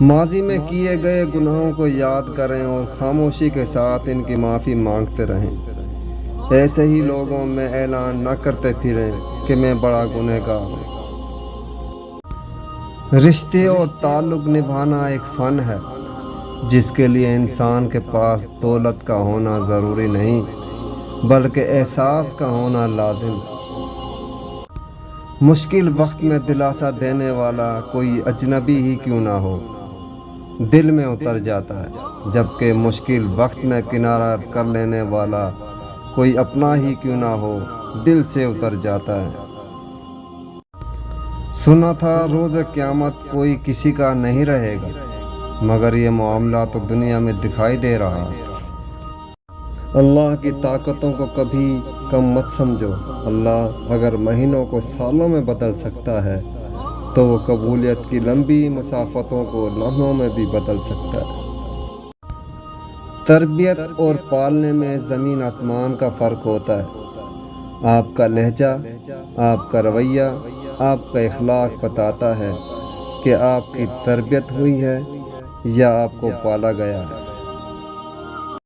ماضی میں کیے گئے گناہوں کو یاد کریں اور خاموشی کے ساتھ ان کی معافی مانگتے رہیں۔ ایسے ہی لوگوں میں اعلان نہ کرتے پھریں کہ میں بڑا گنہگار ہوں۔ رشتے اور تعلق نبھانا ایک فن ہے جس کے لیے انسان کے پاس دولت کا ہونا ضروری نہیں بلکہ احساس کا ہونا لازم۔ مشکل وقت میں دلاسا دینے والا کوئی اجنبی ہی کیوں نہ ہو دل میں اتر جاتا ہے، جبکہ مشکل وقت میں کنارہ کر لینے والا کوئی اپنا ہی کیوں نہ ہو دل سے اتر جاتا ہے۔ سنا تھا روز قیامت کوئی کسی کا نہیں رہے گا، مگر یہ معاملہ تو دنیا میں دکھائی دے رہا ہے۔ اللہ کی طاقتوں کو کبھی کم مت سمجھو۔ اللہ اگر مہینوں کو سالوں میں بدل سکتا ہے تو وہ قبولیت کی لمبی مسافتوں کو لمحوں میں بھی بدل سکتا ہے۔ تربیت اور پالنے میں زمین آسمان کا فرق ہوتا ہے۔ آپ کا لہجہ، آپ کا رویہ، آپ کا اخلاق بتاتا ہے کہ آپ کی تربیت ہوئی ہے یا آپ کو پالا گیا ہے۔